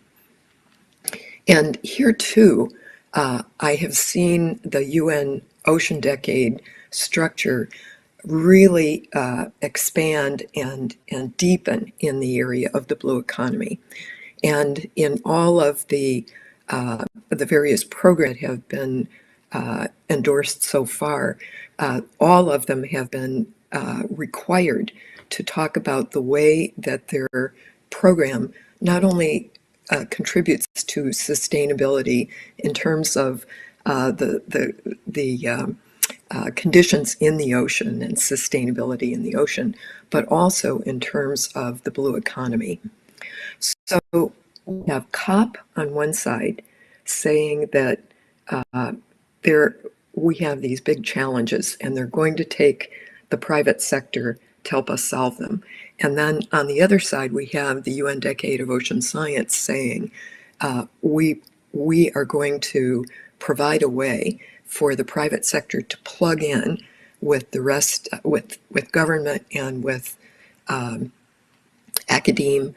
S6: And here too, I have seen the UN Ocean Decade structure really expand and deepen in the area of the blue economy. And in all of the various programs that have been endorsed so far, all of them have been required to talk about the way that their program not only contributes to sustainability in terms of the conditions in the ocean and sustainability in the ocean, but also in terms of the blue economy. So we have COP on one side saying that we have these big challenges and they're going to take the private sector to help us solve them. And then on the other side, we have the UN Decade of Ocean Science saying we are going to provide a way for the private sector to plug in with the rest, with government and with academe,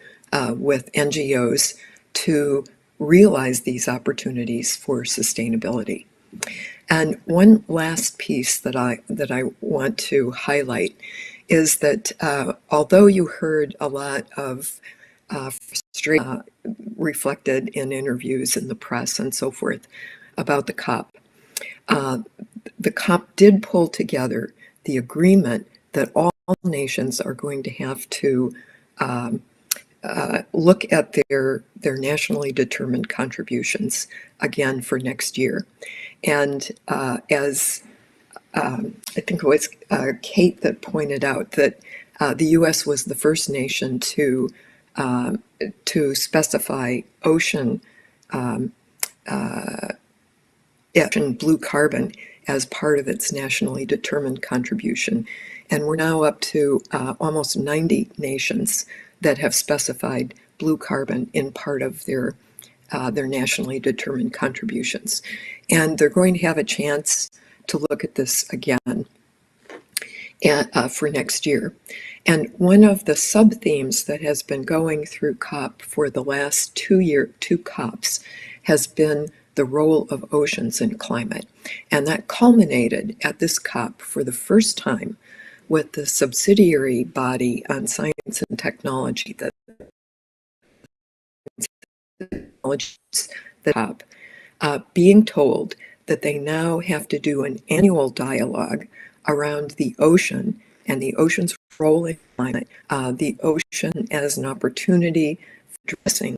S6: with NGOs to realize these opportunities for sustainability. And one last piece that I want to highlight is that although you heard a lot of frustration reflected in interviews in the press and so forth about the COP did pull together the agreement that all nations are going to have to look at their nationally determined contributions again for next year. And as I think it was Kate that pointed out that the U.S. was the first nation to specify ocean blue carbon as part of its nationally determined contribution. And we're now up to almost 90 nations that have specified blue carbon in part of their nationally determined contributions. And they're going to have a chance to look at this again for next year. And one of the sub-themes that has been going through COP for the last two COPs has been the role of oceans in climate. And that culminated at this COP for the first time with the subsidiary body on science and technology that COP being told that they now have to do an annual dialogue around the ocean and the ocean's role in climate, the ocean as an opportunity for addressing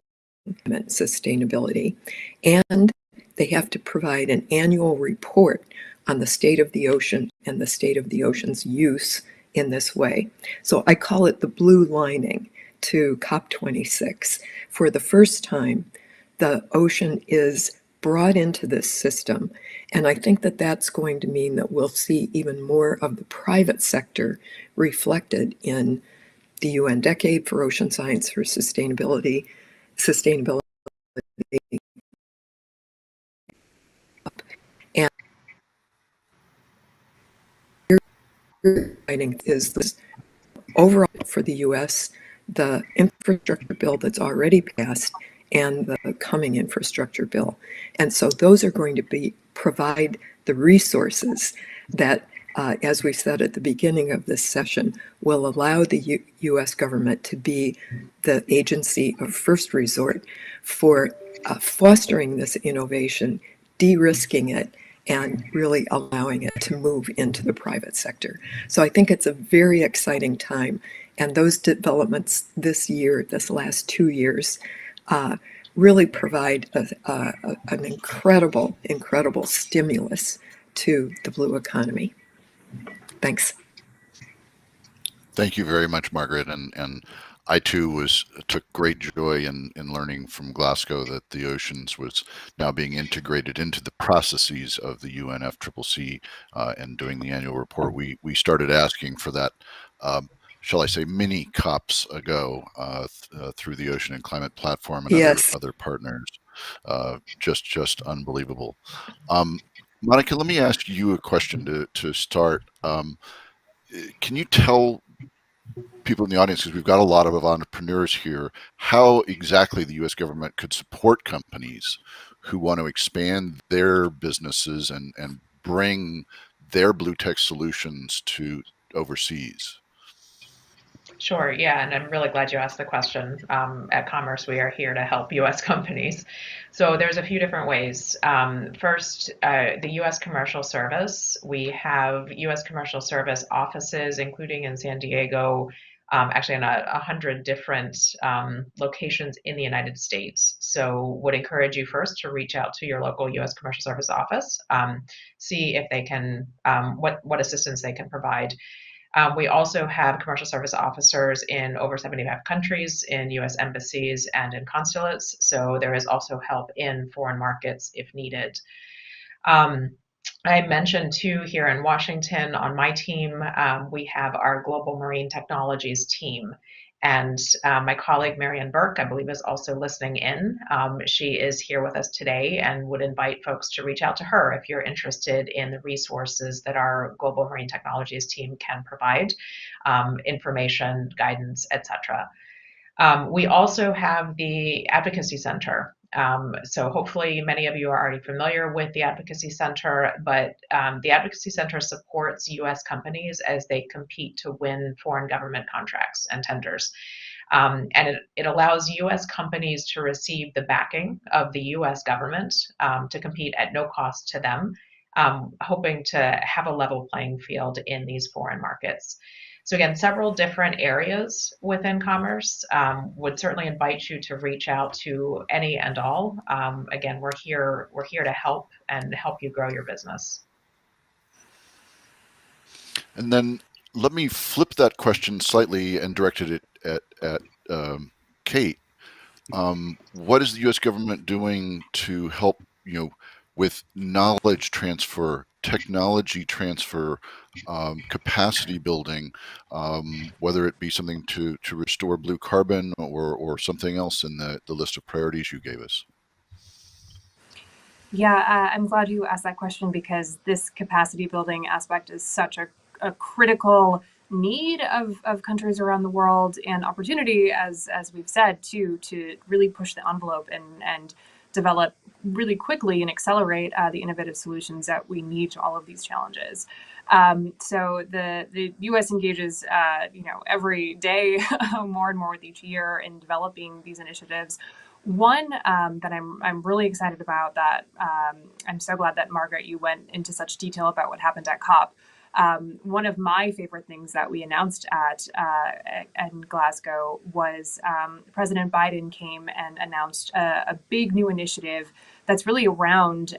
S6: sustainability, and they have to provide an annual report on the state of the ocean and the state of the ocean's use in this way. So I call it the blue lining to COP26. For the first time, the ocean is brought into this system, and I think that that's going to mean that we'll see even more of the private sector reflected in the UN Decade for Ocean Science for Sustainability, and I think is this overall for the U.S. the infrastructure bill that's already passed and the coming infrastructure bill. And so those are going to provide the resources that, as we said at the beginning of this session, will allow the U.S. government to be the agency of first resort for fostering this innovation, de-risking it, and really allowing it to move into the private sector. So I think it's a very exciting time. And those developments this year, this last 2 years, really provide an incredible, incredible stimulus to the blue economy. Thanks.
S2: Thank you very much, Margaret. And I too took great joy in learning from Glasgow that the oceans was now being integrated into the processes of the UNFCCC, and doing the annual report. We started asking for that, shall I say, mini COPs ago, through the Ocean and Climate Platform and
S6: Yes.
S2: other partners. Just unbelievable. Monica, let me ask you a question to start. Can you tell people in the audience, because we've got a lot of entrepreneurs here, how exactly the U.S. government could support companies who want to expand their businesses and bring their BlueTech solutions to overseas?
S3: Sure, yeah, and I'm really glad you asked the question. At Commerce, we are here to help U.S. companies. So there's a few different ways. First, the U.S. Commercial Service. We have U.S. Commercial Service offices, including in San Diego, actually in 100 different locations in the United States. So would encourage you first to reach out to your local U.S. Commercial Service office, see if they can, what assistance they can provide. We also have commercial service officers in over 75 countries, in U.S. embassies and in consulates. So there is also help in foreign markets if needed. I mentioned too, here in Washington on my team, we have our Global Marine Technologies team. And my colleague, Marianne Burke, I believe is also listening in. She is here with us today and would invite folks to reach out to her if you're interested in the resources that our Global Marine Technologies team can provide, information, guidance, etc. We also have the Advocacy Center. So hopefully many of you are already familiar with the Advocacy Center, but the Advocacy Center supports U.S. companies as they compete to win foreign government contracts and tenders. And it allows U.S. companies to receive the backing of the U.S. government to compete at no cost to them, hoping to have a level playing field in these foreign markets. So again, several different areas within commerce. Would certainly invite you to reach out to any and all. Again, we're here to help and help you grow your business.
S2: And then let me flip that question slightly and direct it at Kate. What is the U.S. government doing to help, with knowledge transfer, technology transfer, capacity building, whether it be something to restore blue carbon or something else in the list of priorities you gave us?
S5: Yeah, I'm glad you asked that question, because this capacity building aspect is such a critical need of countries around the world, and opportunity, as we've said, to really push the envelope and develop really quickly and accelerate the innovative solutions that we need to all of these challenges. So the U.S. engages, every day more and more with each year in developing these initiatives. One that I'm really excited about, that I'm so glad that, Margaret, you went into such detail about what happened at COP. One of my favorite things that we announced in Glasgow was President Biden came and announced a big new initiative that's really around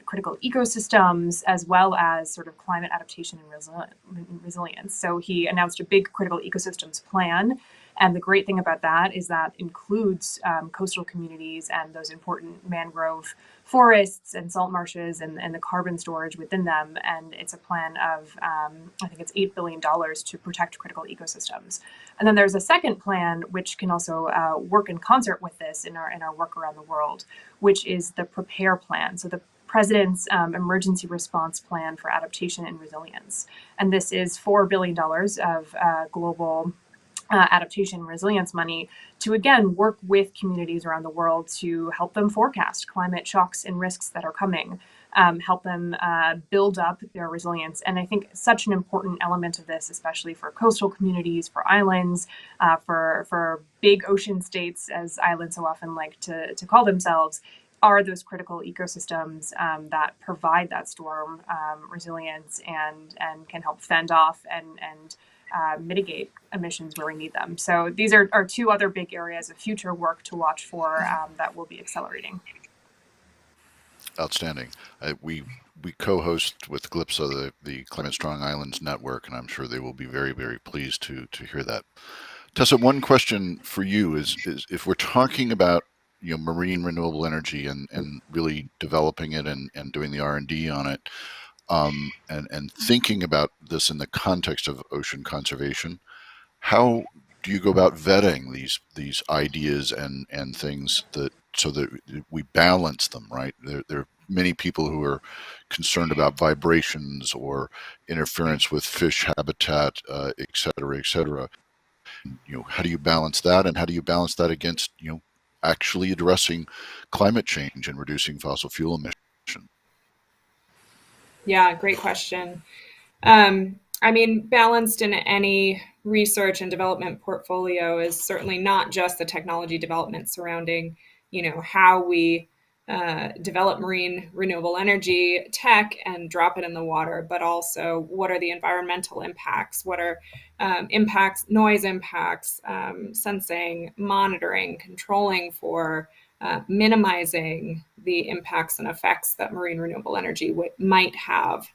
S5: critical ecosystems, as well as sort of climate adaptation and resilience. So he announced a big critical ecosystems plan. And the great thing about that is that includes coastal communities and those important mangrove forests and salt marshes and the carbon storage within them. And it's a plan of, I think it's $8 billion to protect critical ecosystems. And then there's a second plan, which can also work in concert with this in our work around the world, which is the Prepare Plan. So the President's emergency response plan for adaptation and resilience. And this is $4 billion of global adaptation resilience money to, again, work with communities around the world to help them forecast climate shocks and risks that are coming, help them build up their resilience. And I think such an important element of this, especially for coastal communities, for islands, for big ocean states, as islands so often like to call themselves, are those critical ecosystems that provide that storm resilience and can help fend off and mitigate emissions where we need them. So these are two other big areas of future work to watch for that will be accelerating.
S2: Outstanding. We co-host with GLPSA the Climate Strong Islands Network, and I'm sure they will be very, very pleased to hear that. Tessa, one question for you is if we're talking about marine renewable energy and really developing it and doing the R&D on it, and thinking about this in the context of ocean conservation, how do you go about vetting these ideas and things so that we balance them, right? There are many people who are concerned about vibrations or interference with fish habitat, et cetera, et cetera. How do you balance that, and how do you balance that against actually addressing climate change and reducing fossil fuel emissions?
S4: Yeah, great question. I mean, balanced in any research and development portfolio is certainly not just the technology development surrounding, how we develop marine renewable energy tech and drop it in the water, but also what are the environmental impacts? What are impacts, noise impacts, sensing, monitoring, controlling for minimizing the impacts and effects that marine renewable energy might have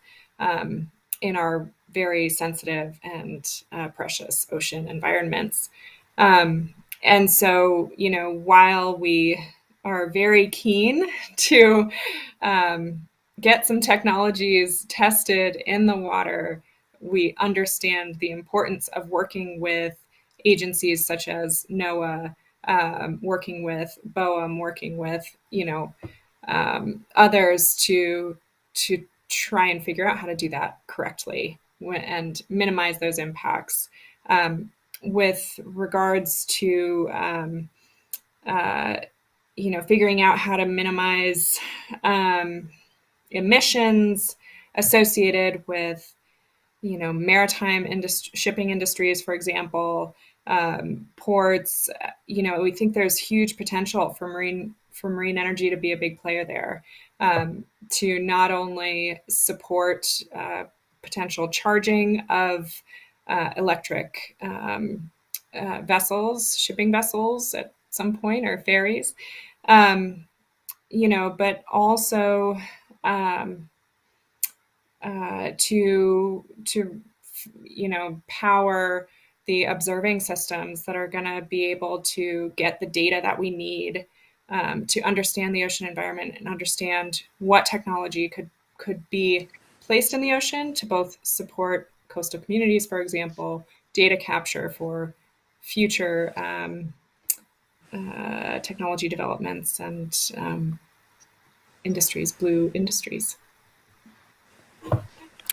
S4: in our very sensitive and precious ocean environments. And so, while we are very keen to get some technologies tested in the water, we understand the importance of working with agencies such as NOAA, working with BOEM, working with, others to try and figure out how to do that correctly and minimize those impacts. With regards to, figuring out how to minimize emissions associated with, maritime shipping industries, for example, ports, we think there's huge potential for marine energy to be a big player there, to not only support potential charging of electric vessels, shipping vessels at some point, or ferries, but also to power the observing systems that are going to be able to get the data that we need to understand the ocean environment and understand what technology could be placed in the ocean to both support coastal communities, for example, data capture for future technology developments and industries, blue industries.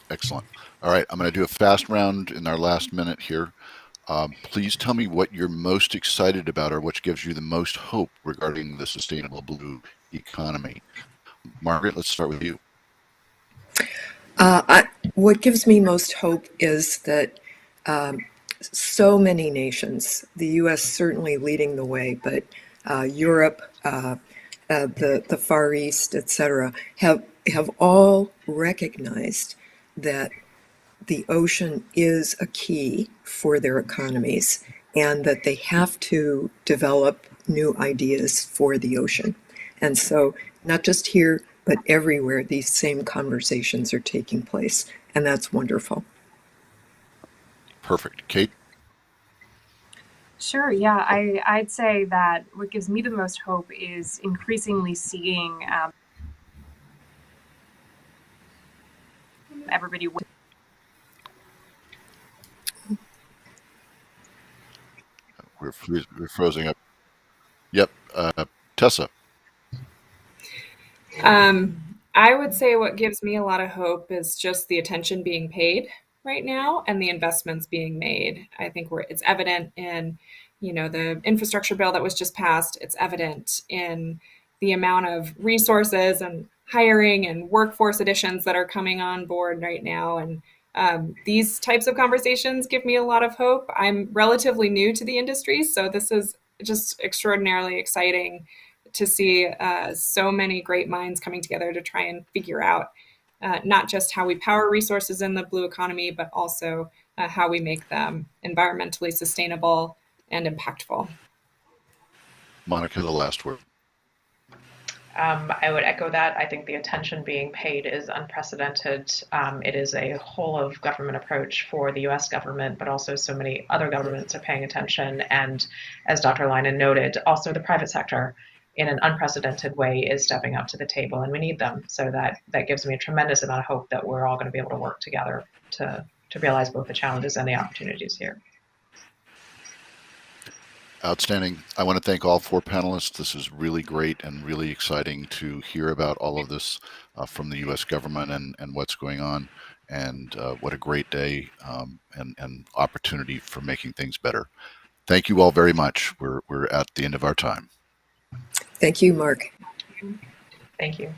S2: Excellent. All right, I'm going to do a fast round in our last minute here. Please tell me what you're most excited about or what gives you the most hope regarding the sustainable blue economy. Margaret, let's start with you.
S6: What gives me most hope is that so many nations, the U.S. certainly leading the way, but Europe, the Far East, etc., have all recognized that the ocean is a key for their economies and that they have to develop new ideas for the ocean. And so not just here, but everywhere, these same conversations are taking place. And that's wonderful.
S2: Perfect. Kate?
S5: Sure, yeah. I'd say that what gives me the most hope is increasingly seeing everybody.
S2: We're frozen up. Yep. Tessa?
S4: I would say what gives me a lot of hope is just the attention being paid right now and the investments being made. I think it's evident in, the infrastructure bill that was just passed. It's evident in the amount of resources and hiring and workforce additions that are coming on board right now. And these types of conversations give me a lot of hope. I'm relatively new to the industry, so this is just extraordinarily exciting to see so many great minds coming together to try and figure out not just how we power resources in the blue economy, but also how we make them environmentally sustainable and impactful.
S2: Monica, the last word.
S3: I would echo that. I think the attention being paid is unprecedented. It is a whole of government approach for the US government, but also so many other governments are paying attention. And as Dr. Leinen noted, also the private sector in an unprecedented way is stepping up to the table, and we need them. So that gives me a tremendous amount of hope that we're all going to be able to work together to realize both the challenges and the opportunities here.
S2: Outstanding. I want to thank all 4 panelists. This is really great and really exciting to hear about all of this from the U.S. government and what's going on. And what a great day and opportunity for making things better. Thank you all very much. We're at the end of our time.
S6: Thank you, Mark.
S3: Thank you.